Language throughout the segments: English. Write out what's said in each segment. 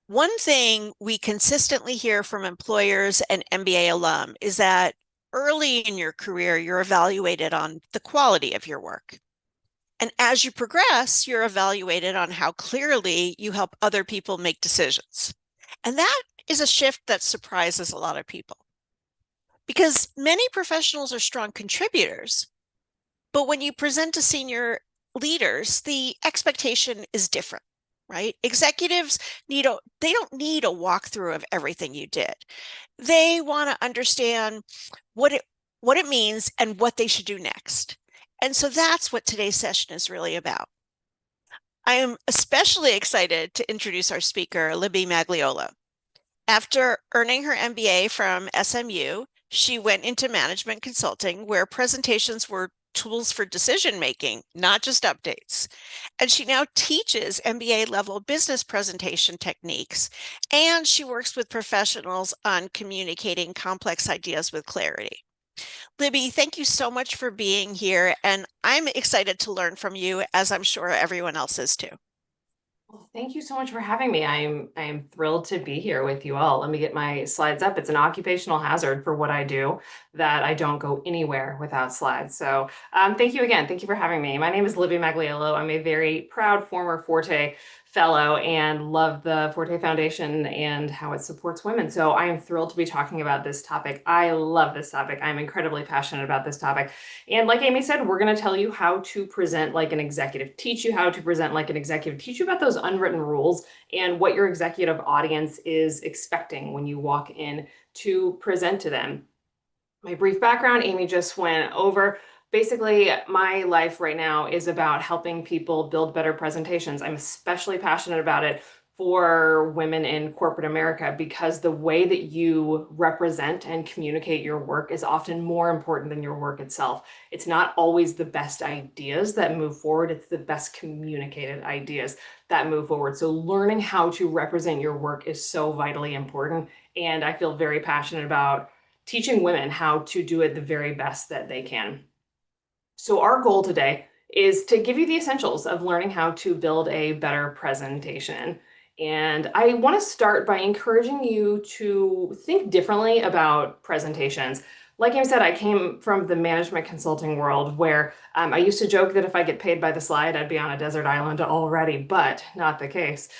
One thing we consistently hear from employers and MBA alum is that early in your career, you're evaluated on the quality of your work. And as you progress, you're evaluated on how clearly you help other people make decisions. And that is a shift that surprises a lot of people because many professionals are strong contributors. But when you present to senior leaders, the expectation is different, right? Executives they don't need a walkthrough of everything you did. They want to understand what it what it means and what they should do next. And so that's what today's session is really about. I am especially excited to introduce our speaker, Libby Magliola. After earning her MBA from SMU, she went into management consulting, where presentations were tools for decision making, not just updates. And she now teaches MBA level business presentation techniques, and she works with professionals on communicating complex ideas with clarity. Libby, thank you so much for being here, and I'm excited to learn from you, as I'm sure everyone else is too. Well, thank you so much for having me. I am thrilled to be here with you all. Let me get my slides up. It's an occupational hazard for what I do that I don't go anywhere without slides. So thank you again. Thank you for having me. My name is Libby Magliolo. I'm a very proud former Forte fellow and love the Forte Foundation and how it supports women. So I am thrilled to be talking about this topic. I love this topic. I'm incredibly passionate about this topic. And like Amy said, we're going to tell you how to present like an executive, teach you how to present like an executive, teach you about those unwritten rules and what your executive audience is expecting when you walk in to present to them. My brief background, Amy just went over. Basically, my life right now is about helping people build better presentations. I'm especially passionate about it for women in corporate America because the way that you represent and communicate your work is often more important than your work itself. It's not always the best ideas that move forward, it's the best communicated ideas that move forward. So, learning how to represent your work is so vitally important. And I feel very passionate about teaching women how to do it the very best that they can. So, our goal today is to give you the essentials of learning how to build a better presentation. And I want to start by encouraging you to think differently about presentations. Like I said, I came from the management consulting world where I used to joke that if I get paid by the slide, I'd be on a desert island already, but not the case.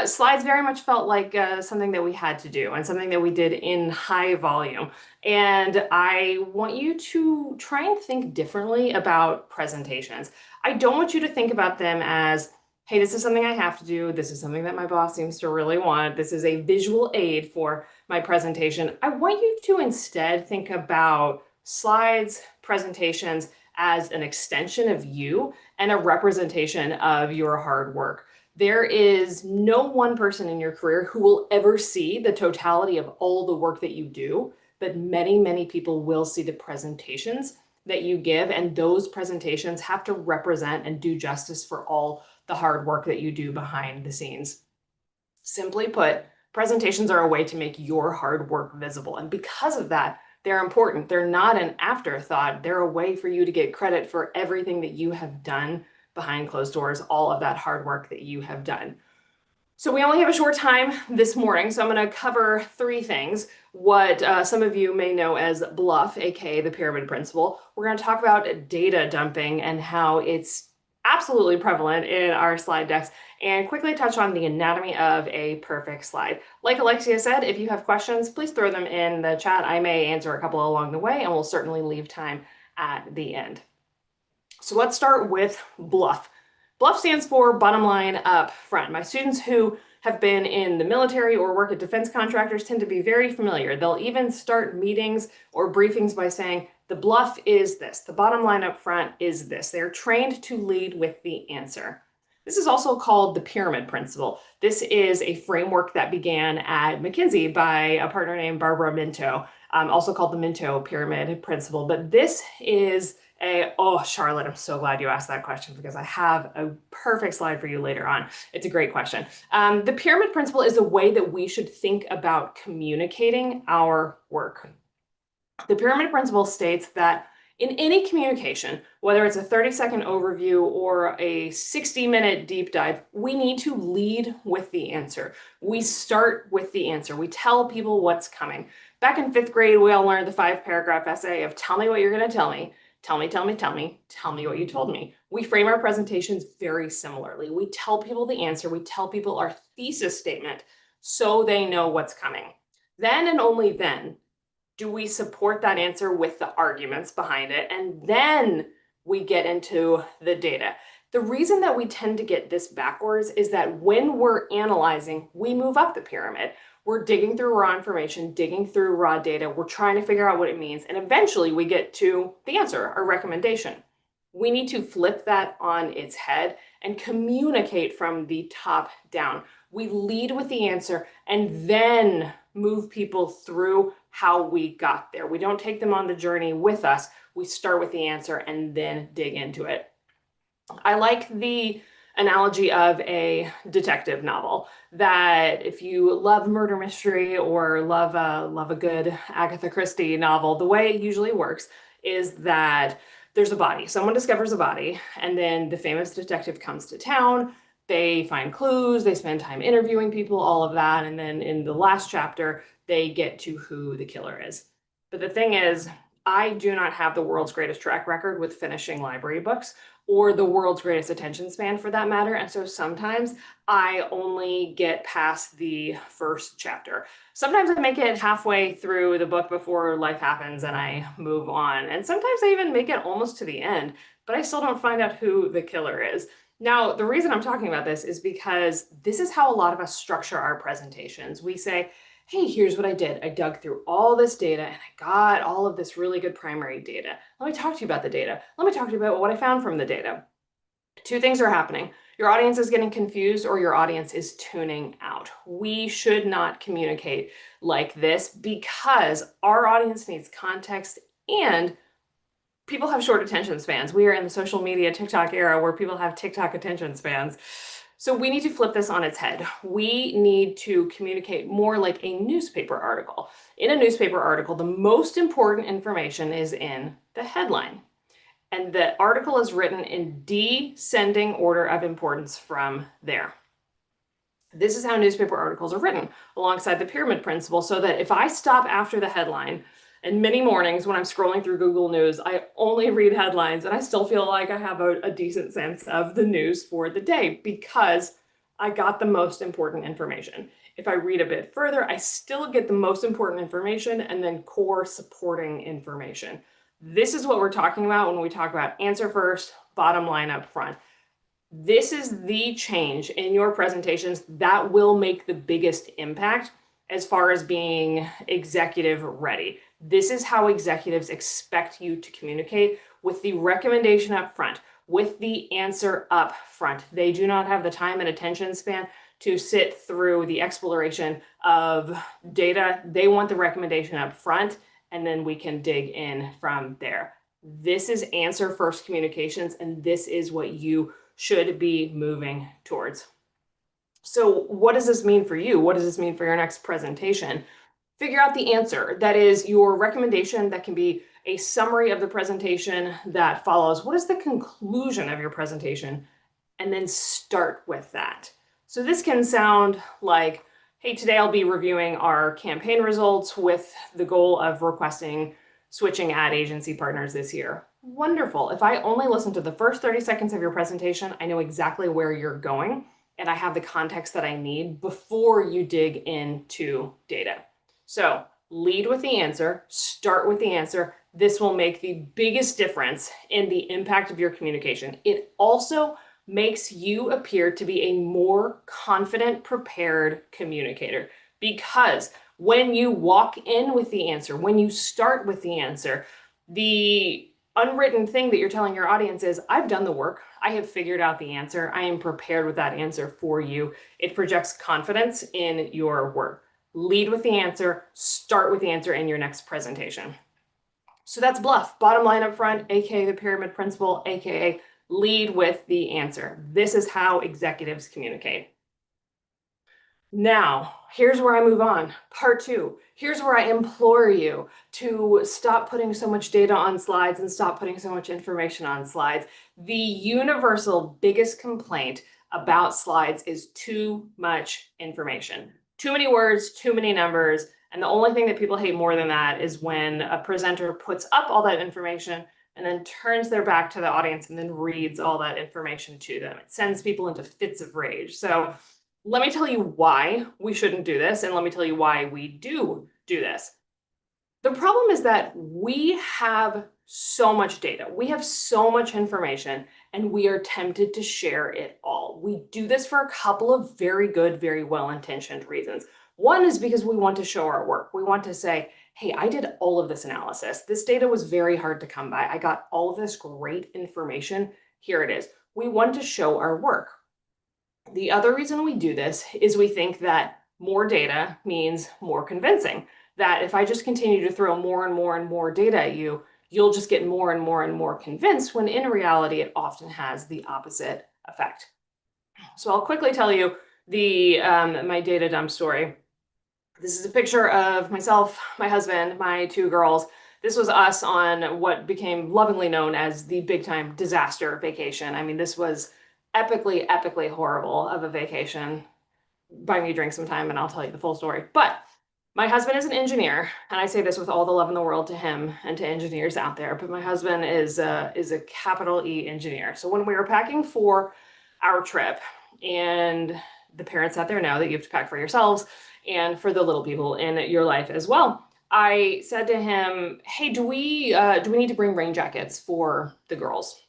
Slides very much felt like something that we had to do and something that we did in high volume. And I want you to try and think differently about presentations. I don't want you to think about them as, hey, this is something I have to do. This is something that my boss seems to really want. This is a visual aid for my presentation. I want you to instead think about slides, presentations as an extension of you and a representation of your hard work. There is no one person in your career who will ever see the totality of all the work that you do, but many, many people will see the presentations that you give, and those presentations have to represent and do justice for all the hard work that you do behind the scenes. Simply put, presentations are a way to make your hard work visible. And because of that, they're important. They're not an afterthought. They're a way for you to get credit for everything that you have done behind closed doors, all of that hard work that you have done. So we only have a short time this morning, so I'm going to cover three things. What some of you may know as bluff, aka the pyramid principle. We're going to talk about data dumping and how it's absolutely prevalent in our slide decks, and quickly touch on the anatomy of a perfect slide. Like Alexia said, if you have questions, please throw them in the chat. I may answer a couple along the way, and we'll certainly leave time at the end. So let's start with bluff. Bluff stands for bottom line up front. My students who have been in the military or work at defense contractors tend to be very familiar. They'll even start meetings or briefings by saying, the bluff is this, the bottom line up front is this. They're trained to lead with the answer. This is also called the pyramid principle. This is a framework that began at McKinsey by a partner named Barbara Minto, also called the Minto pyramid principle. But this is oh, Charlotte, I'm so glad you asked that question because I have a perfect slide for you later on. It's a great question. The pyramid principle is a way that we should think about communicating our work. The pyramid principle states that In any communication, whether it's a 30-second overview or a 60-minute deep dive, we need to lead with the answer. We start with the answer. We tell people what's coming. Back in 5th grade, we all learned the 5-paragraph essay of tell me what you're going to tell me. Tell me, tell me, tell me, tell me what you told me. We frame our presentations very similarly. We tell people the answer. We tell people our thesis statement so they know what's coming. Then and only then do we support that answer with the arguments behind it, and then we get into the data. The reason that we tend to get this backwards is that when we're analyzing, we move up the pyramid. We're digging through raw information, digging through raw data. We're trying to figure out what it means. And eventually we get to the answer, our recommendation. We need to flip that on its head and communicate from the top down. We lead with the answer and then move people through how we got there. We don't take them on the journey with us. We start with the answer and then dig into it. I like the analogy of a detective novel, that if you love murder mystery or love a good Agatha Christie novel, the way it usually works is that there's a body. Someone discovers a body, and then the famous detective comes to town. They find clues, they spend time interviewing people, all of that, and then in the last chapter, they get to who the killer is. But the thing is, I do not have the world's greatest track record with finishing library books, or the world's greatest attention span for that matter. And so sometimes I only get past the first chapter. Sometimes I make it halfway through the book before life happens and I move on. And sometimes I even make it almost to the end, but I still don't find out who the killer is. Now, the reason I'm talking about this is because this is how a lot of us structure our presentations. We say, hey, here's what I did. I dug through all this data and I got all of this really good primary data. Let me talk to you about the data. Let me talk to you about what I found from the data. Two things are happening. Your audience is getting confused or your audience is tuning out. We should not communicate like this because our audience needs context and people have short attention spans. We are in the social media TikTok era where people have TikTok attention spans. So we need to flip this on its head. We need to communicate more like a newspaper article. In a newspaper article, the most important information is in the headline. And the article is written in descending order of importance from there. This is how newspaper articles are written alongside the pyramid principle, so that if I stop after the headline, and many mornings when I'm scrolling through Google News, I only read headlines and I still feel like I have a decent sense of the news for the day because I got the most important information. If I read a bit further, I still get the most important information and then core supporting information. This is what we're talking about when we talk about answer first, bottom line up front. This is the change in your presentations that will make the biggest impact as far as being executive ready. This is how executives expect you to communicate, with the recommendation up front, with the answer up front. They do not have the time and attention span to sit through the exploration of data. They want the recommendation up front, and then we can dig in from there. This is answer first communications, and this is what you should be moving towards. So what does this mean for you? What does this mean for your next presentation? Figure out the answer. That is your recommendation. That can be a summary of the presentation that follows. What is the conclusion of your presentation? And then start with that. So this can sound like, hey, today I'll be reviewing our campaign results with the goal of requesting switching ad agency partners this year. Wonderful. If I only listen to the first 30 seconds of your presentation, I know exactly where you're going and I have the context that I need before you dig into data. So lead with the answer, start with the answer. This will make the biggest difference in the impact of your communication. It also makes you appear to be a more confident, prepared communicator, because when you walk in with the answer, when you start with the answer, the unwritten thing that you're telling your audience is, I've done the work. I have figured out the answer. I am prepared with that answer for you. It projects confidence in your work. Lead with the answer, start with the answer in your next presentation. So that's BLUF, bottom line up front, AKA the pyramid principle, AKA lead with the answer. This is how executives communicate. Now, here's where I move on. Part two. Here's where I implore you to stop putting so much data on slides and stop putting so much information on slides. The universal biggest complaint about slides is too much information. Too many words, too many numbers. And the only thing that people hate more than that is when a presenter puts up all that information and then turns their back to the audience and then reads all that information to them. It sends people into fits of rage. So let me tell you why we shouldn't do this, and let me tell you why we do this. The problem is that we have so much data, we have so much information, and we are tempted to share it all. We do this for a couple of very good, very well-intentioned reasons. One is because we want to show our work. We want to say, hey, I did all of this analysis. This data was very hard to come by. I got all of this great information. Here it is. We want to show our work. The other reason we do this is we think that more data means more convincing. That if I just continue to throw more and more and more data at you, you'll just get more and more and more convinced, when in reality, it often has the opposite effect. So I'll quickly tell you my data dump story. This is a picture of myself, my husband, my two girls. This was us on what became lovingly known as the big time disaster vacation. I mean, this was epically, epically horrible of a vacation. Buy me a drink sometime and I'll tell you the full story. But my husband is an engineer, and I say this with all the love in the world to him and to engineers out there, but my husband is a capital E engineer. So when we were packing for our trip, and the parents out there know that you have to pack for yourselves and for the little people in your life as well, I said to him, hey, do we need to bring rain jackets for the girls?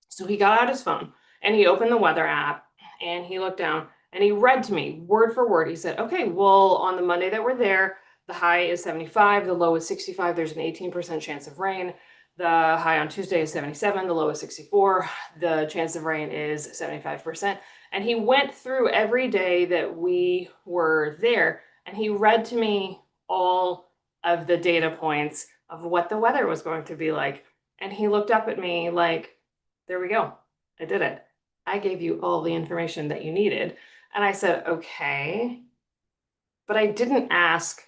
So he got out his phone and he opened the weather app and he looked down and he read to me word for word. He said, okay, well, on the Monday that we're there, the high is 75, the low is 65. There's an 18% chance of rain. The high on Tuesday is 77, the low is 64. The chance of rain is 75%. And he went through every day that we were there and he read to me all of the data points of what the weather was going to be like. And he looked up at me like, there we go. I did it. I gave you all the information that you needed. And I said, okay, but I didn't ask,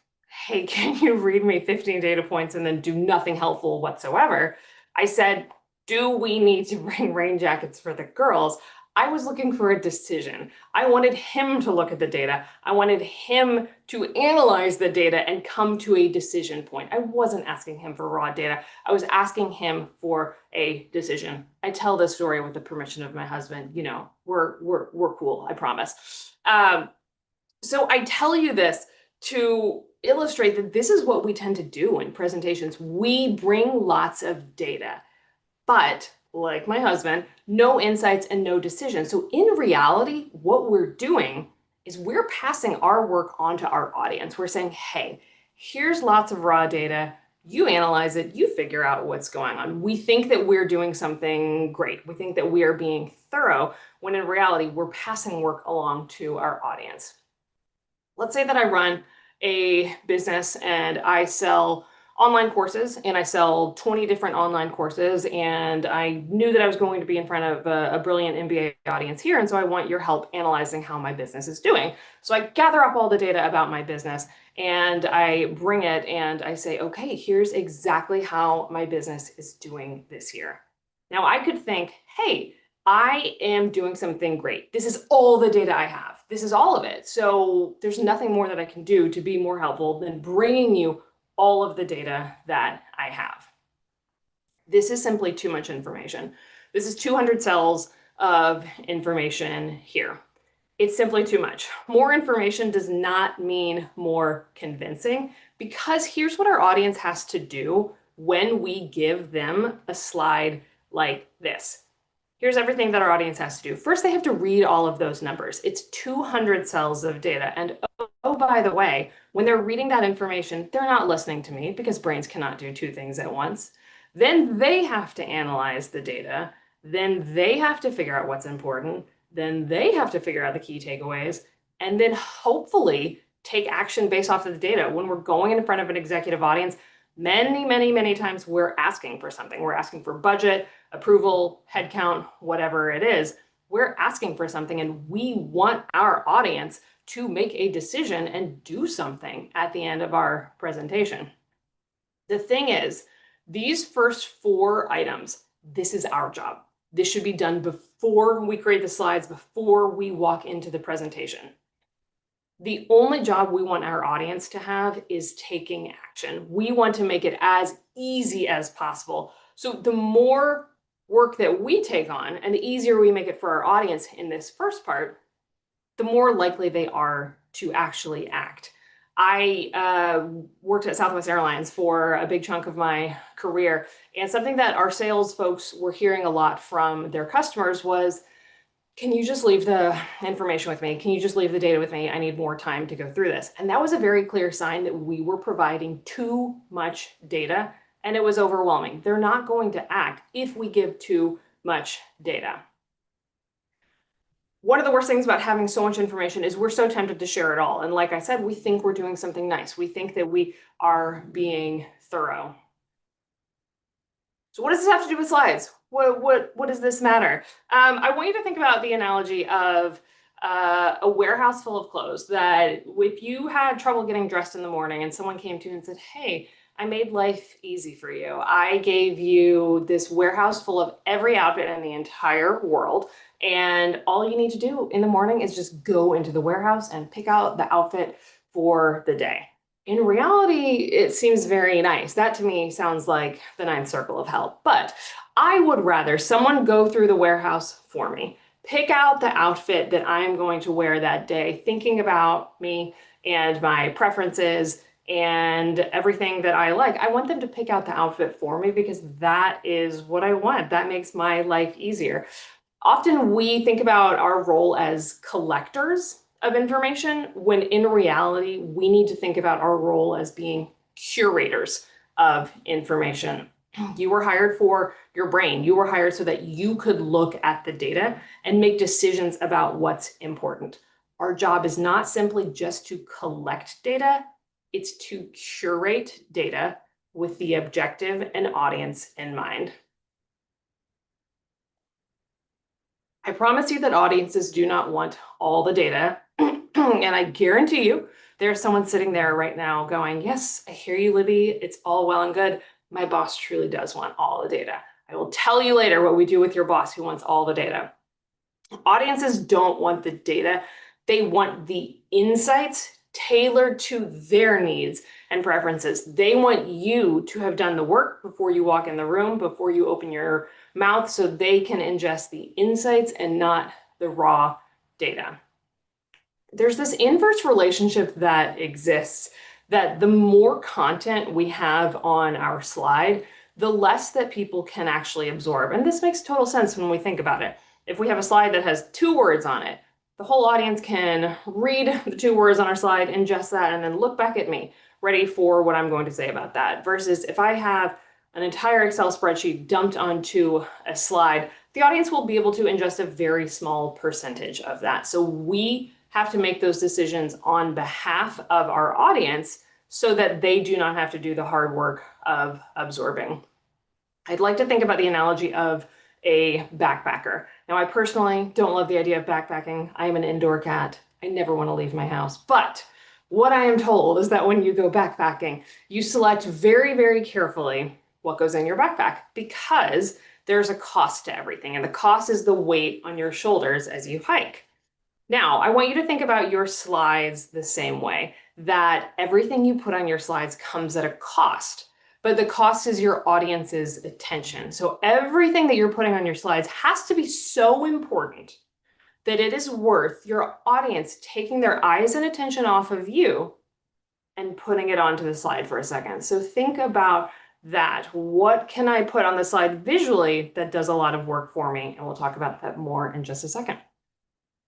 hey, can you read me 15 data points and then do nothing helpful whatsoever? I said, do we need to bring rain jackets for the girls? I was looking for a decision. I wanted him to look at the data. I wanted him to analyze the data and come to a decision point. I wasn't asking him for raw data. I was asking him for a decision. I tell this story with the permission of my husband. You know, we're cool, I promise. So I tell you this to illustrate that this is what we tend to do in presentations. We bring lots of data, but like my husband, no insights and no decisions. So in reality, what we're doing is we're passing our work on to our audience. We're saying, hey, here's lots of raw data. You analyze it, you figure out what's going on. We think that we're doing something great. We think that we are being thorough, when in reality, we're passing work along to our audience. Let's say that I run a business and I sell online courses, and I sell 20 different online courses, and I knew that I was going to be in front of a brilliant MBA audience here, and so I want your help analyzing how my business is doing. So I gather up all the data about my business and I bring it and I say, okay, here's exactly how my business is doing this year. Now I could think, hey, I am doing something great. This is all the data I have. This is all of it. So there's nothing more that I can do to be more helpful than bringing you all of the data that I have. This is simply too much information. This is 200 cells of information here. It's simply too much. More information does not mean more convincing, because here's what our audience has to do when we give them a slide like this. Here's everything that our audience has to do. First, they have to read all of those numbers. It's 200 cells of data. And oh, by the way, when they're reading that information, they're not listening to me, because brains cannot do two things at once. Then they have to analyze the data. Then they have to figure out what's important. Then they have to figure out the key takeaways, and then hopefully take action based off of the data. When we're going in front of an executive audience, many, many, many times we're asking for something. We're asking for budget, approval, headcount, whatever it is. We're asking for something, and we want our audience to make a decision and do something at the end of our presentation. The thing is, these first 4 items, this is our job. This should be done before we create the slides, before we walk into the presentation. The only job we want our audience to have is taking action. We want to make it as easy as possible. So the more work that we take on and the easier we make it for our audience in this first part, the more likely they are to actually act. I worked at Southwest Airlines for a big chunk of my career, and something that our sales folks were hearing a lot from their customers was, can you just leave the information with me? Can you just leave the data with me? I need more time to go through this. And that was a very clear sign that we were providing too much data, and it was overwhelming. They're not going to act if we give too much data. One of the worst things about having so much information is we're so tempted to share it all. And like I said, we think we're doing something nice. We think that we are being thorough. So what does this have to do with slides? What does this matter? I want you to think about the analogy of a warehouse full of clothes, that if you had trouble getting dressed in the morning and someone came to you and said, hey, I made life easy for you. I gave you this warehouse full of every outfit in the entire world. And all you need to do in the morning is just go into the warehouse and pick out the outfit for the day. In reality, it seems very nice. That to me sounds like the 9th circle of hell. But I would rather someone go through the warehouse for me, pick out the outfit that I'm going to wear that day, thinking about me and my preferences and everything that I like. I want them to pick out the outfit for me because that is what I want. That makes my life easier. Often we think about our role as collectors of information, when in reality, we need to think about our role as being curators of information. You were hired for your brain. You were hired so that you could look at the data and make decisions about what's important. Our job is not simply just to collect data, it's to curate data with the objective and audience in mind. I promise you that audiences do not want all the data. And I guarantee you, there's someone sitting there right now going, yes, I hear you, Libby. It's all well and good. My boss truly does want all the data. I will tell you later what we do with your boss who wants all the data. Audiences don't want the data. They want the insights tailored to their needs and preferences. They want you to have done the work before you walk in the room, before you open your mouth, so they can ingest the insights and not the raw data. There's this inverse relationship that exists, that the more content we have on our slide, the less that people can actually absorb. And this makes total sense when we think about it. If we have a slide that has 2 words on it, the whole audience can read the 2 words on our slide, ingest that, and then look back at me, ready for what I'm going to say about that. Versus if I have an entire Excel spreadsheet dumped onto a slide, the audience will be able to ingest a very small percentage of that. So we have to make those decisions on behalf of our audience so that they do not have to do the hard work of absorbing. I'd like to think about the analogy of a backpacker. Now, I personally don't love the idea of backpacking. I am an indoor cat. I never want to leave my house. But what I am told is that when you go backpacking, you select very, very carefully what goes in your backpack, because there's a cost to everything. And the cost is the weight on your shoulders as you hike. Now, I want you to think about your slides the same way, that everything you put on your slides comes at a cost, but the cost is your audience's attention. So everything that you're putting on your slides has to be so important that it is worth your audience taking their eyes and attention off of you and putting it onto the slide for a second. So think about that. What can I put on the slide visually that does a lot of work for me? And we'll talk about that more in just a second.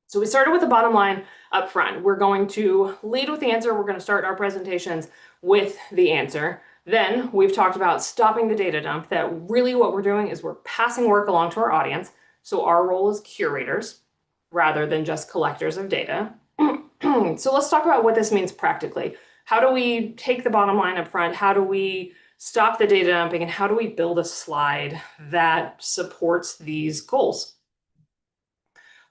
So we started with the bottom line up front. We're going to lead with the answer. We're going to start our presentations with the answer. Then we've talked about stopping the data dump, that really what we're doing is we're passing work along to our audience. So our role is curators rather than just collectors of data. So let's talk about what this means practically. How do we take the bottom line up front? How do we stop the data dumping? And how do we build a slide that supports these goals?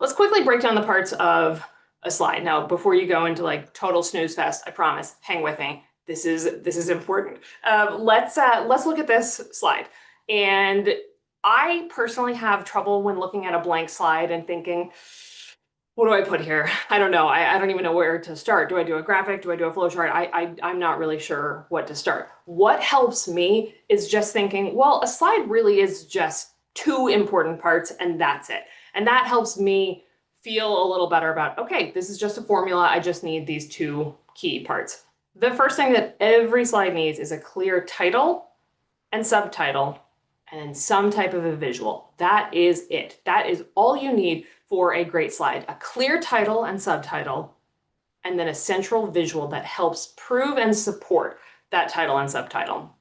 Let's quickly break down the parts of a slide. Now, before you go into like total snooze fest, I promise, hang with me. This is important. Let's look at this slide. And I personally have trouble when looking at a blank slide and thinking, what do I put here? I don't know. I don't even know where to start. Do I do a graphic? Do I do a flow chart? I'm not really sure what to start. What helps me is just thinking, well, a slide really is just two important parts and that's it. And that helps me feel a little better about, okay, this is just a formula. I just need these two key parts. The first thing that every slide needs is a clear title and subtitle and some type of a visual. That is it. That is all you need for a great slide. A clear title and subtitle, and then a central visual that helps prove and support that title and subtitle.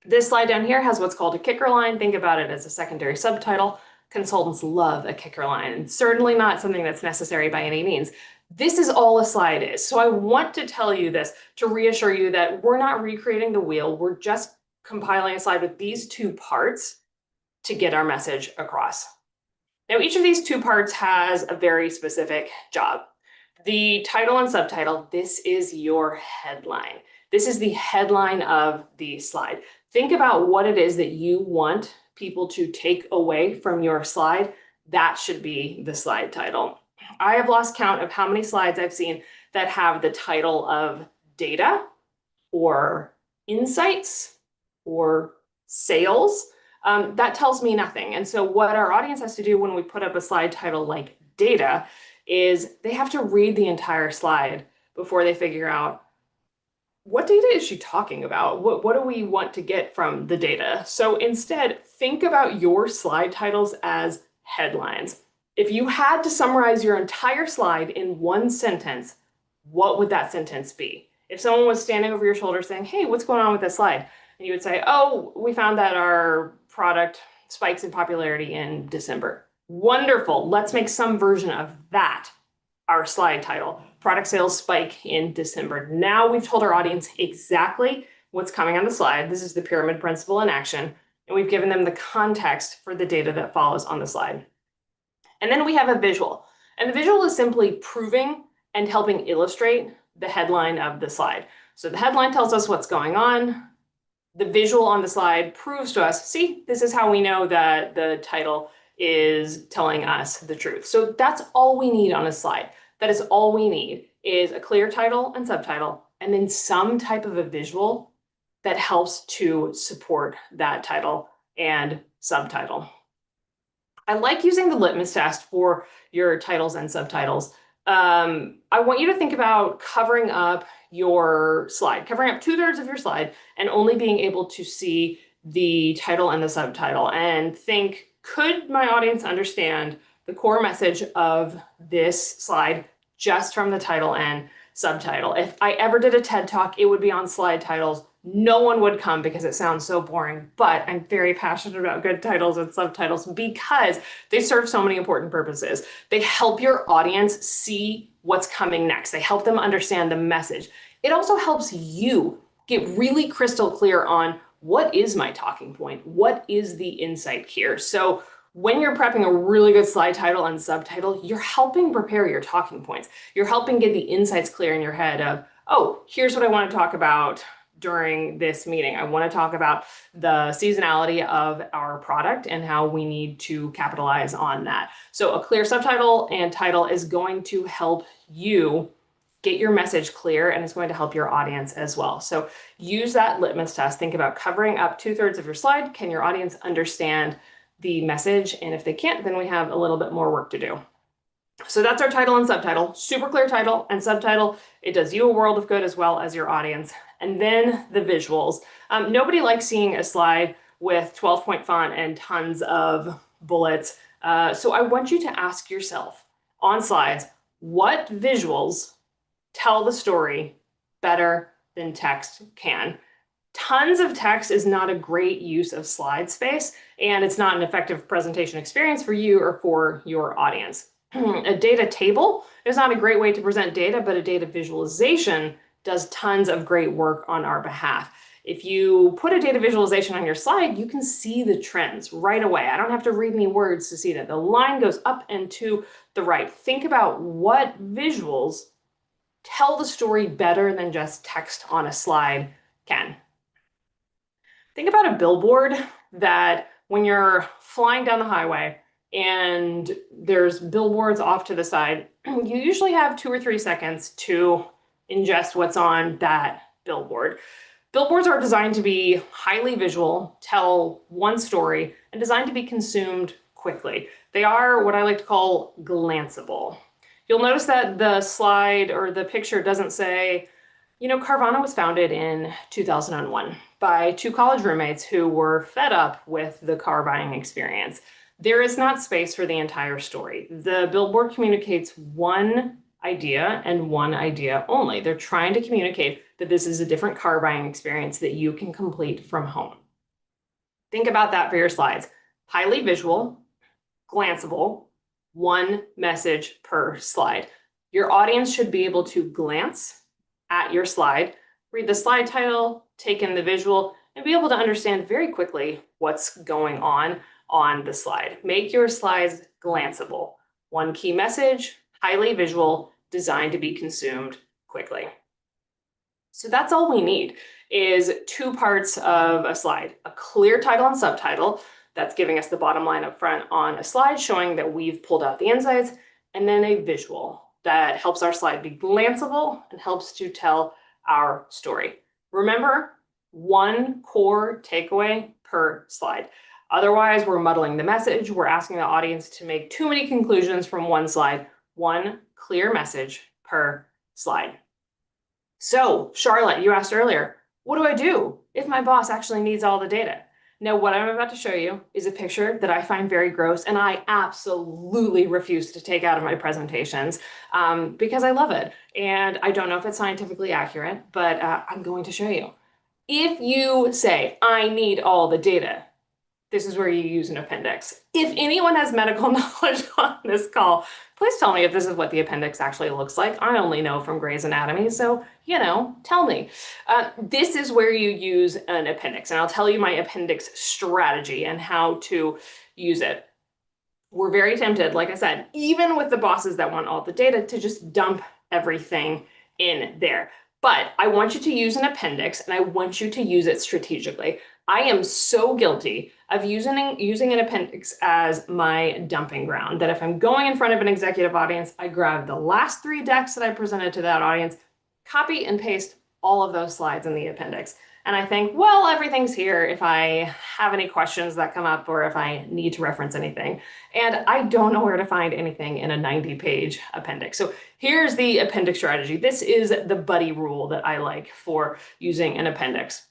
This slide down here has what's called a kicker line. Think about it as a secondary subtitle. Consultants love a kicker line, and certainly not something that's necessary by any means. This is all a slide is. So I want to tell you this to reassure you that we're not recreating the wheel. We're just compiling a slide with these two parts to get our message across. Now, each of these two parts has a very specific job. The title and subtitle, this is your headline. This is the headline of the slide. Think about what it is that you want people to take away from your slide. That should be the slide title. I have lost count of how many slides I've seen that have the title of data or insights or sales. That tells me nothing. And so what our audience has to do when we put up a slide title like data is they have to read the entire slide before they figure out what data is she talking about? What do we want to get from the data? So instead, think about your slide titles as headlines. If you had to summarize your entire slide in one sentence, what would that sentence be? If someone was standing over your shoulder saying, hey, what's going on with this slide? And you would say, oh, we found that our product spikes in popularity in December. Wonderful. Let's make some version of that our slide title. Product sales spike in December. Now we've told our audience exactly what's coming on the slide. This is the pyramid principle in action. And we've given them the context for the data that follows on the slide. And then we have a visual. And the visual is simply proving and helping illustrate the headline of the slide. So the headline tells us what's going on. The visual on the slide proves to us, see, this is how we know that the title is telling us the truth. So that's all we need on a slide. That is all we need is a clear title and subtitle, and then some type of a visual that helps to support that title and subtitle. I like using the litmus test for your titles and subtitles. I want you to think about covering up your slide, covering up 2/3 of your slide and only being able to see the title and the subtitle, and think, could my audience understand the core message of this slide just from the title and subtitle? If I ever did a TED Talk, it would be on slide titles. No one would come because it sounds so boring, but I'm very passionate about good titles and subtitles because they serve so many important purposes. They help your audience see what's coming next. They help them understand the message. It also helps you get really crystal clear on what is my talking point? What is the insight here? So when you're prepping a really good slide title and subtitle, you're helping prepare your talking points. You're helping get the insights clear in your head of, oh, here's what I want to talk about during this meeting. I want to talk about the seasonality of our product and how we need to capitalize on that. So a clear subtitle and title is going to help you get your message clear, and it's going to help your audience as well. So use that litmus test. Think about covering up 2/3 of your slide. Can your audience understand the message? And if they can't, then we have a little bit more work to do. So that's our title and subtitle. Super clear title and subtitle. It does you a world of good as well as your audience. And then the visuals. Nobody likes seeing a slide with 12-point font and tons of bullets. So I want you to ask yourself on slides, what visuals tell the story better than text can? Tons of text is not a great use of slide space, and it's not an effective presentation experience for you or for your audience. A data table is not a great way to present data, but a data visualization does tons of great work on our behalf. If you put a data visualization on your slide, you can see the trends right away. I don't have to read any words to see that. The line goes up and to the right. Think about what visuals tell the story better than just text on a slide can. Think about a billboard that when you're flying down the highway and there's billboards off to the side, you usually have 2 or 3 seconds to ingest what's on that billboard. Billboards are designed to be highly visual, tell one story, and designed to be consumed quickly. They are what I like to call glanceable. You'll notice that the slide or the picture doesn't say, Carvana was founded in 2001 by two college roommates who were fed up with the car buying experience. There is not space for the entire story. The billboard communicates one idea and one idea only. They're trying to communicate that this is a different car buying experience that you can complete from home. Think about that for your slides. Highly visual, glanceable, one message per slide. Your audience should be able to glance at your slide, read the slide title, take in the visual, and be able to understand very quickly what's going on the slide. Make your slides glanceable. One key message, highly visual, designed to be consumed quickly. So that's all we need is 2 parts of a slide, a clear title and subtitle that's giving us the bottom line up front on a slide showing that we've pulled out the insights, and then a visual that helps our slide be glanceable and helps to tell our story. Remember, one core takeaway per slide. Otherwise, we're muddling the message. We're asking the audience to make too many conclusions from one slide. One clear message per slide. So, Charlotte, you asked earlier, what do I do if my boss actually needs all the data? Now, what I'm about to show you is a picture that I find very gross, and I absolutely refuse to take out of my presentations because I love it. And I don't know if it's scientifically accurate, but I'm going to show you. If you say, I need all the data, this is where you use an appendix. If anyone has medical knowledge on this call, please tell me if this is what the appendix actually looks like. I only know from Grey's Anatomy, so, tell me. This is where you use an appendix, and I'll tell you my appendix strategy and how to use it. We're very tempted, like I said, even with the bosses that want all the data, to just dump everything in there. But I want you to use an appendix, and I want you to use it strategically. I am so guilty of using an appendix as my dumping ground, that if I'm going in front of an executive audience, I grab the last 3 decks that I presented to that audience, copy and paste all of those slides in the appendix. And I think, well, everything's here if I have any questions that come up or if I need to reference anything. And I don't know where to find anything in a 90-page appendix. So here's the appendix strategy. This is the buddy rule that I like for using an appendix.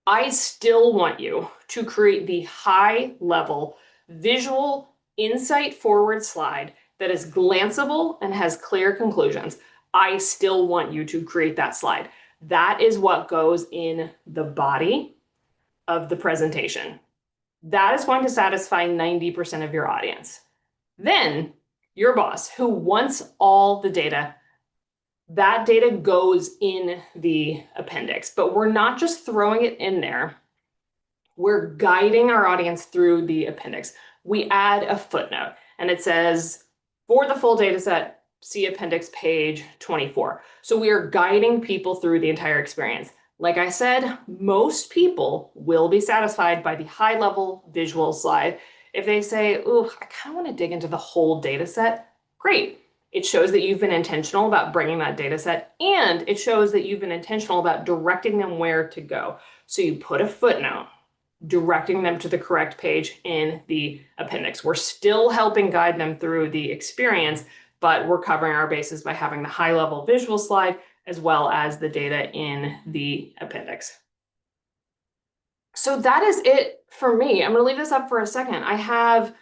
I still want you to create the high-level visual insight-forward slide that is glanceable and has clear conclusions. I still want you to create that slide. That is what goes in the body of the presentation. That is going to satisfy 90% of your audience. Then your boss, who wants all the data, that data goes in the appendix, but we're not just throwing it in there. We're guiding our audience through the appendix. We add a footnote and it says, for the full data set, see appendix page 24. So we are guiding people through the entire experience. Like I said, most people will be satisfied by the high level visual slide. If they say, ooh, I kind of want to dig into the whole data set, great. It shows that you've been intentional about bringing that data set, and it shows that you've been intentional about directing them where to go. So you put a footnote directing them to the correct page in the appendix. We're still helping guide them through the experience, but we're covering our bases by having the high-level visual slide as well as the data in the appendix. So that is it for me. I'm going to leave this up for a second. I have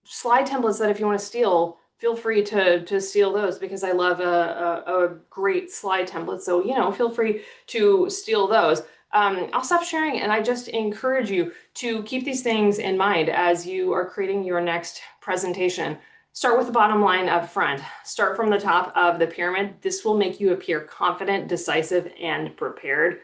slide templates that if you want to steal, feel free to steal those because I love a great slide template. So, feel free to steal those. I'll stop sharing, and I just encourage you to keep these things in mind as you are creating your next presentation. Start with the bottom line up front. Start from the top of the pyramid. This will make you appear confident, decisive, and prepared.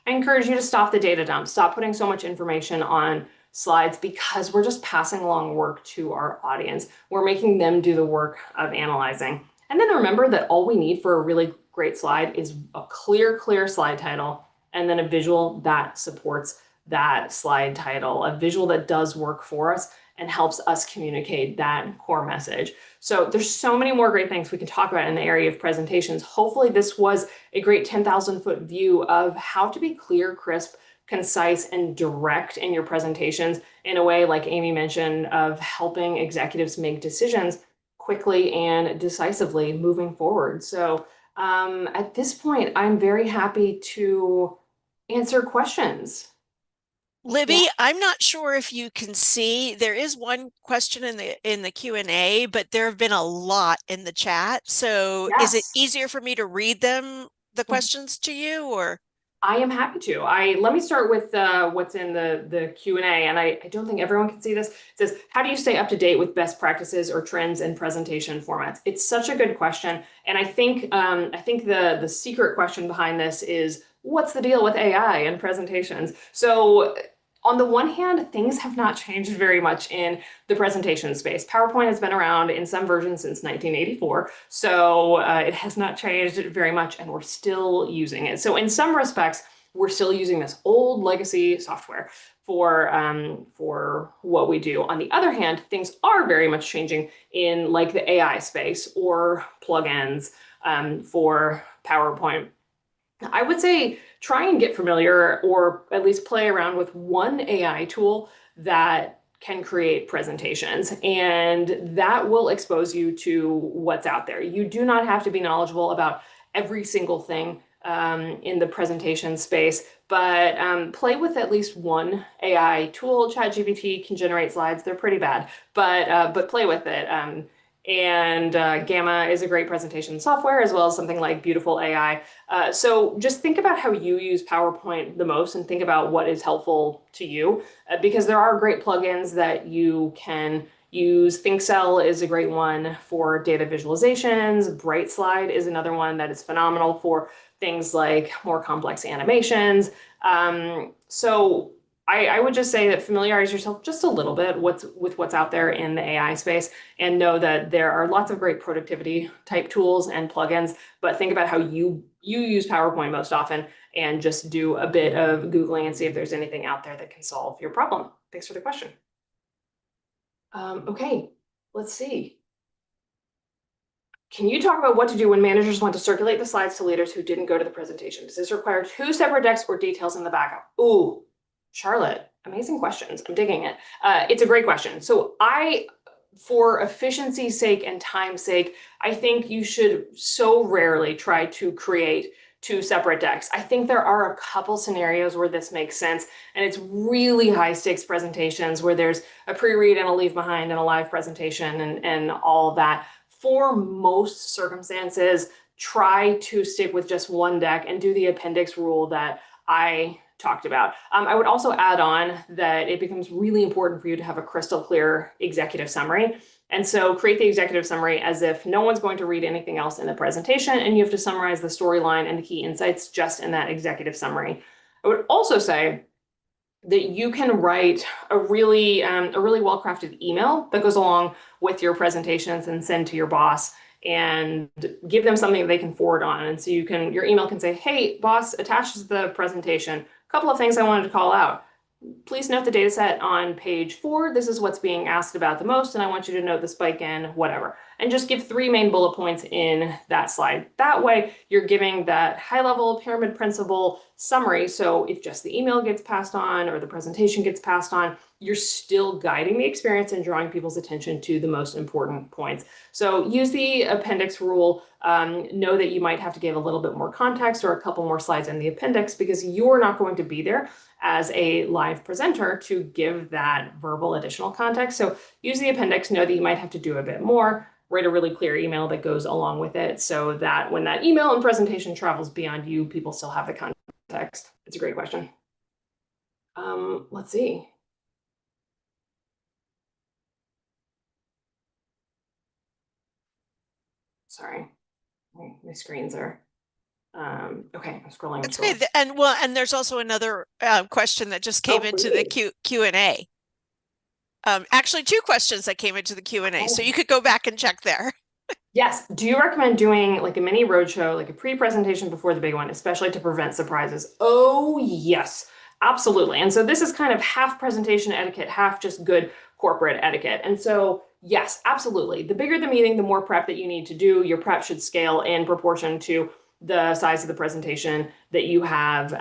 I encourage you to stop the data dump, stop putting so much information on slides because we're just passing along work to our audience. We're making them do the work of analyzing. And then remember that all we need for a really great slide is a clear slide title and then a visual that supports that slide title, a visual that does work for us and helps us communicate that core message. So there's so many more great things we can talk about in the area of presentations. Hopefully this was a great 10,000-foot view of how to be clear, crisp, concise, and direct in your presentations in a way, like Amy mentioned, of helping executives make decisions quickly and decisively moving forward. So at this point, I'm very happy to answer questions. Yeah. Libby, I'm not sure if you can see, there is one question in the Q&A, but there have been a lot in the chat. So is it Yes. easier for me to read them, the questions to you, or? I am happy to. Let me start with what's in the Q&A, and I don't think everyone can see this. It says, how do you stay up to date with best practices or trends in presentation formats? It's such a good question, and I think the secret question behind this is, what's the deal with AI and presentations? So on the one hand, things have not changed very much in the presentation space. PowerPoint has been around in some versions since 1984, so it has not changed very much, and we're still using it. So in some respects, we're still using this old legacy software for what we do. On the other hand, things are very much changing in like the AI space or plugins for PowerPoint. I would say try and get familiar or at least play around with one AI tool that can create presentations, and that will expose you to what's out there. You do not have to be knowledgeable about every single thing in the presentation space, but play with at least one AI tool. ChatGPT can generate slides. They're pretty bad, but play with it. And Gamma is a great presentation software, as well as something like Beautiful AI. So just think about how you use PowerPoint the most and think about what is helpful to you, because there are great plugins that you can use. ThinkCell is a great one for data visualizations. BrightSlide is another one that is phenomenal for things like more complex animations. So I would just say that familiarize yourself just a little bit with what's out there in the AI space, and know that there are lots of great productivity type tools and plugins, but think about how you use PowerPoint most often and just do a bit of Googling and see if there's anything out there that can solve your problem. Thanks for the question. Okay, let's see. Can you talk about what to do when managers want to circulate the slides to leaders who didn't go to the presentation? Does this require two separate decks or details in the backup? Ooh, Charlotte, amazing questions. I'm digging it. It's a great question. So for efficiency's sake and time's sake, I think you should so rarely try to create two separate decks. I think there are a couple scenarios where this makes sense, and it's really high stakes presentations where there's a pre-read and a leave behind and a live presentation and all of that. For most circumstances, try to stick with just one deck and do the appendix rule that I talked about. I would also add on that it becomes really important for you to have a crystal clear executive summary. And so create the executive summary as if no one's going to read anything else in the presentation, and you have to summarize the storyline and the key insights just in that executive summary. I would also say that you can write a really well-crafted email that goes along with your presentations and send to your boss, and give them something they can forward on. And so your email can say, hey, boss, attached to the presentation, a couple of things I wanted to call out. Please note the data set on page 4. This is what's being asked about the most, and I want you to note the spike in whatever. And just give 3 main bullet points in that slide. That way, you're giving that high-level pyramid principle summary. So if just the email gets passed on or the presentation gets passed on, you're still guiding the experience and drawing people's attention to the most important points. So use the appendix rule. Know that you might have to give a little bit more context or a couple more slides in the appendix, because you're not going to be there as a live presenter to give that verbal additional context. So use the appendix, know that you might have to do a bit more, write a really clear email that goes along with it so that when that email and presentation travels beyond you, people still have the context. It's a great question. Let's see. Sorry, my screens are Okay, I'm scrolling, I'm That's okay. scrolling. And there's also another question that just Oh, came into the please. Q&A. Actually, two questions that came into the Q&A, so Okay. you could go back and check there. Yes. Do you recommend doing like a mini roadshow, like a pre-presentation before the big one, especially to prevent surprises? Oh, yes, absolutely. And so this is kind of half presentation etiquette, half just good corporate etiquette. And so, yes, absolutely. The bigger the meeting, the more prep that you need to do. Your prep should scale in proportion to the size of the presentation that you have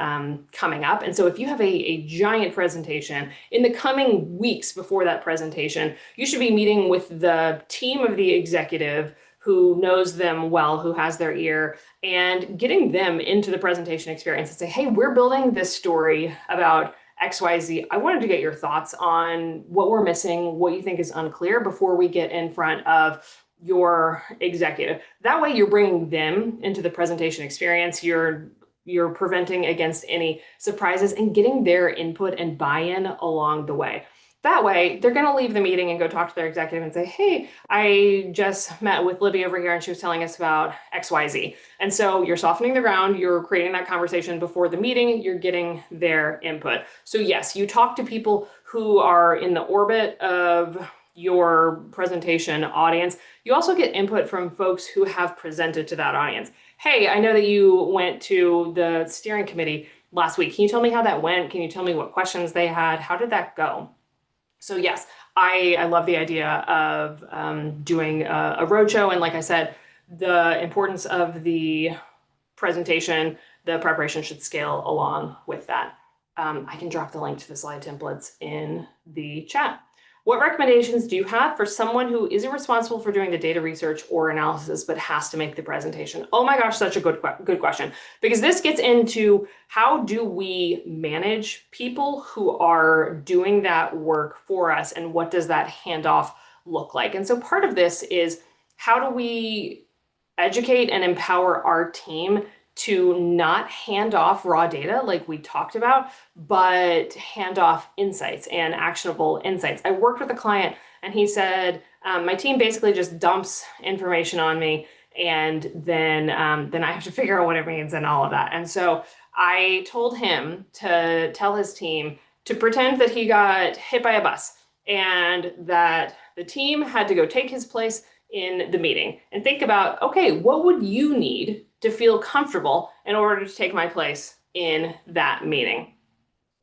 coming up. And so if you have a giant presentation in the coming weeks before that presentation, you should be meeting with the team of the executive who knows them well, who has their ear, and getting them into the presentation experience and say, hey, we're building this story about XYZ. I wanted to get your thoughts on what we're missing, what you think is unclear before we get in front of your executive. That way you're bringing them into the presentation experience. You're preventing against any surprises and getting their input and buy-in along the way. That way, they're going to leave the meeting and go talk to their executive and say, hey, I just met with Libby over here and she was telling us about XYZ. And so you're softening the ground, you're creating that conversation before the meeting, you're getting their input. So, yes, you talk to people who are in the orbit of your presentation audience. You also get input from folks who have presented to that audience. Hey, I know that you went to the steering committee last week. Can you tell me how that went? Can you tell me what questions they had? How did that go? So yes, I love the idea of doing a roadshow. And like I said, the importance of the presentation, the preparation should scale along with that. I can drop the link to the slide templates in the chat. What recommendations do you have for someone who isn't responsible for doing the data research or analysis, but has to make the presentation? Oh my gosh, such a good question. Because this gets into how do we manage people who are doing that work for us and what does that handoff look like? And so part of this is how do we educate and empower our team to not hand off raw data like we talked about, but hand off insights and actionable insights. I worked with a client and he said, my team basically just dumps information on me and then I have to figure out what it means and all of that. And so I told him to tell his team to pretend that he got hit by a bus and that the team had to go take his place in the meeting and think about, okay, what would you need to feel comfortable in order to take my place in that meeting?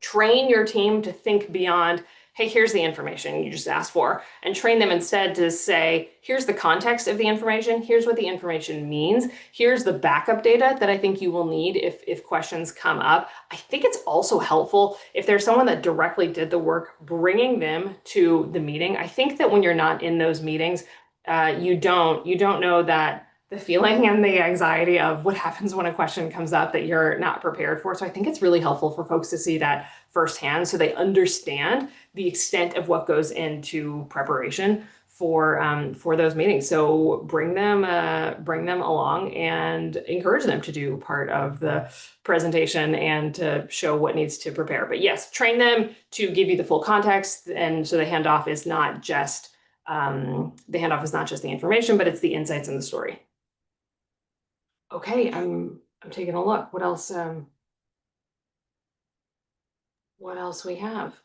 Train your team to think beyond, hey, here's the information you just asked for, and train them instead to say, here's the context of the information, here's what the information means, here's the backup data that I think you will need if questions come up. I think it's also helpful if there's someone that directly did the work, bringing them to the meeting. I think that when you're not in those meetings, you don't know that the feeling and the anxiety of what happens when a question comes up that you're not prepared for. So I think it's really helpful for folks to see that firsthand so they understand the extent of what goes into preparation for those meetings. So bring them along and encourage them to do part of the presentation and to show what needs to prepare. But yes, train them to give you the full context, and so the handoff is not just the information, but it's the insights in the story. Okay, I'm taking a look. What else we have?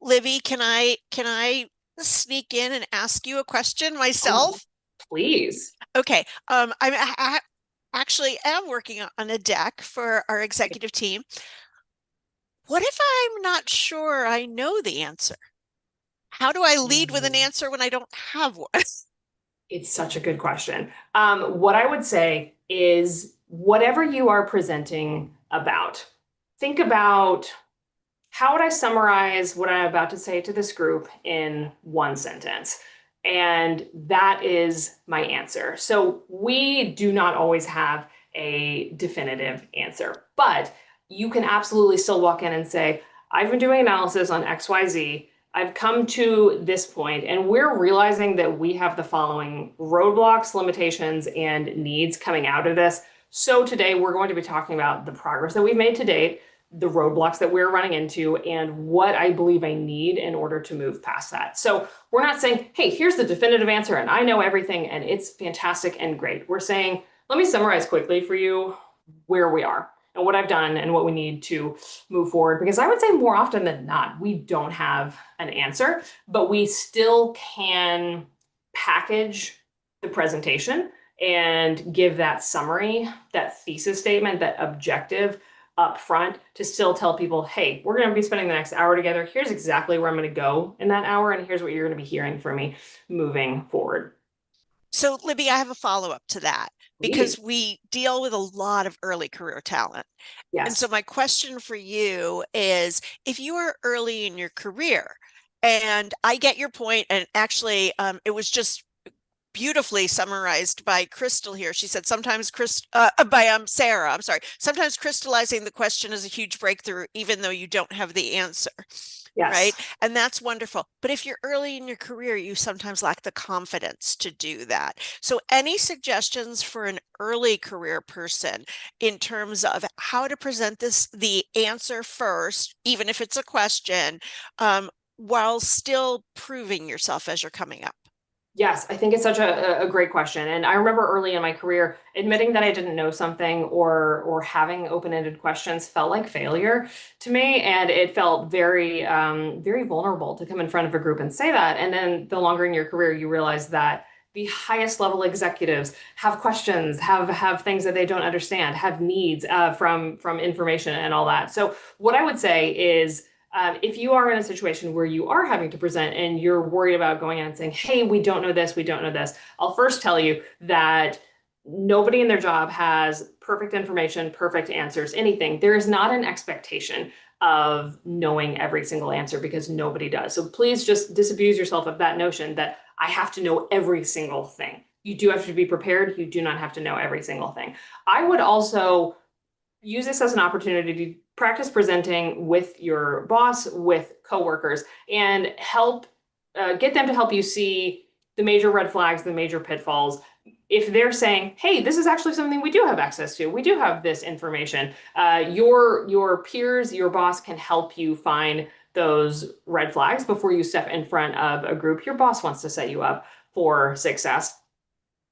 Livy, can I sneak in and ask you a question myself? Please. Okay. I actually am working on a deck for our executive team. What if I'm not sure I know the answer? How do I lead with an answer when I don't have one? It's such a good question. What I would say is whatever you are presenting about, think about how would I summarize what I'm about to say to this group in one sentence? And that is my answer. So we do not always have a definitive answer, but you can absolutely still walk in and say, I've been doing analysis on XYZ. I've come to this point, and we're realizing that we have the following roadblocks, limitations, and needs coming out of this. So today we're going to be talking about the progress that we've made to date, the roadblocks that we're running into, and what I believe I need in order to move past that. So we're not saying, hey, here's the definitive answer and I know everything and it's fantastic and great. We're saying, let me summarize quickly for you where we are and what I've done and what we need to move forward. Because I would say more often than not, we don't have an answer, but we still can package the presentation and give that summary, that thesis statement, that objective up front to still tell people, hey, we're going to be spending the next hour together. Here's exactly where I'm going to go in that hour, and here's what you're going to be hearing from me moving forward. So, Libby, I have a follow-up to that because Please. we deal with a lot of early career talent. And so Yes. my question for you is, if you are early in your career, and I get your point, and actually, it was just beautifully summarized by Crystal here. She said sometimes by Sarah, I'm sorry. Sometimes crystallizing the question is a huge breakthrough, even though you don't have the answer. Right. Yes. And that's wonderful. But if you're early in your career, you sometimes lack the confidence to do that. So, any suggestions for an early career person in terms of how to present the answer first, even if it's a question, while still proving yourself as you're coming up? Yes, I think it's such a great question. And I remember early in my career, admitting that I didn't know something or having open-ended questions felt like failure to me. And it felt very, very vulnerable to come in front of a group and say that. And then the longer in your career, you realize that the highest level executives have questions, have things that they don't understand, have needs from information and all that. So what I would say is if you are in a situation where you are having to present and you're worried about going in and saying, hey, we don't know this, we don't know this, I'll first tell you that nobody in their job has perfect information, perfect answers, anything. There is not an expectation of knowing every single answer because nobody does. So please just disabuse yourself of that notion that I have to know every single thing. You do have to be prepared. You do not have to know every single thing. I would also use this as an opportunity to practice presenting with your boss, with coworkers, and help get them to help you see the major red flags, the major pitfalls. If they're saying, "Hey, this is actually something we do have access to. We do have this information," your peers, your boss can help you find those red flags before you step in front of a group your boss wants to set you up for success.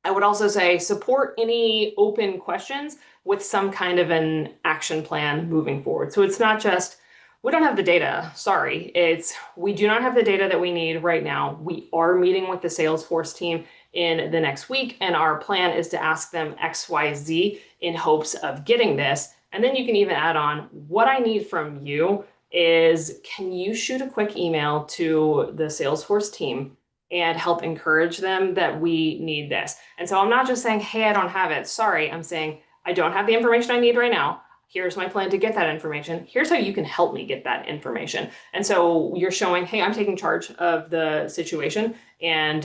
I would also say support any open questions with some kind of an action plan moving forward. So it's not just, we don't have the data. Sorry. It's, we do not have the data that we need right now. We are meeting with the Salesforce team in the next week, and our plan is to ask them XYZ in hopes of getting this. And then you can even add on, what I need from you is, can you shoot a quick email to the Salesforce team and help encourage them that we need this? And so I'm not just saying, hey, I don't have it. Sorry. I'm saying, I don't have the information I need right now. Here's my plan to get that information. Here's how you can help me get that information. And so you're showing, hey, I'm taking charge of the situation and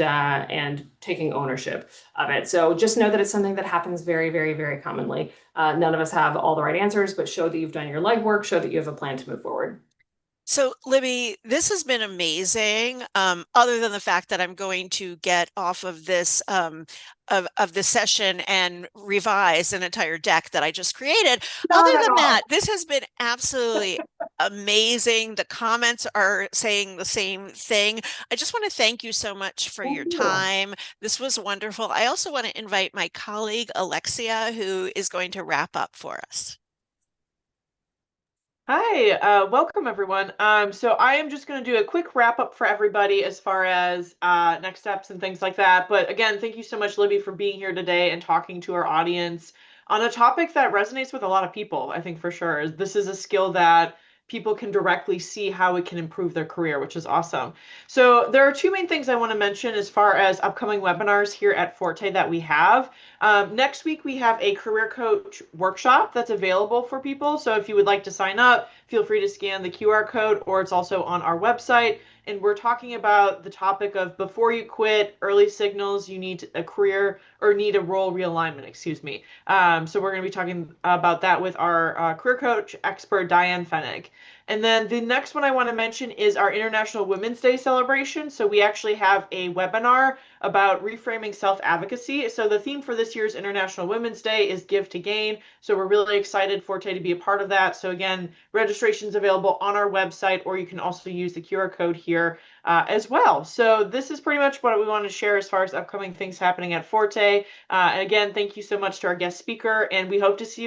taking ownership of it. So just know that it's something that happens very, very, very commonly. None of us have all the right answers, but show that you've done your legwork, show that you have a plan to move forward. So, Libby, this has been amazing. Other than the fact that I'm going to get off of this of this session and revise an entire deck that I just created. Other Not at than that, all. this has been absolutely amazing. The comments are saying the same thing. I just want to thank you so much for Thank your you. time. This was wonderful. I also want to invite my colleague Alexia, who is going to wrap up for us. Hi, welcome everyone. So I am just going to do a quick wrap up for everybody as far as next steps and things like that. But again, thank you so much, Libby, for being here today and talking to our audience on a topic that resonates with a lot of people, I think for sure. This is a skill that people can directly see how it can improve their career, which is awesome. So there are two main things I want to mention as far as upcoming webinars here at Forte that we have. Next week, we have a career coach workshop that's available for people. So if you would like to sign up, feel free to scan the QR code, or it's also on our website. And we're talking about the topic of before you quit, early signals you need a career or need a role realignment, excuse me. So we're going to be talking about that with our career coach expert, Diane Fennig. And then the next one I want to mention is our International Women's Day celebration. So we actually have a webinar about reframing self-advocacy. So the theme for this year's International Women's Day is Give to Gain. So we're really excited Forte to be a part of that. So again, registration's available on our website, or you can also use the QR code here as well. So this is pretty much what we want to share as far as upcoming things happening at Forte. And again, thank you so much to our guest speaker, and we hope to see you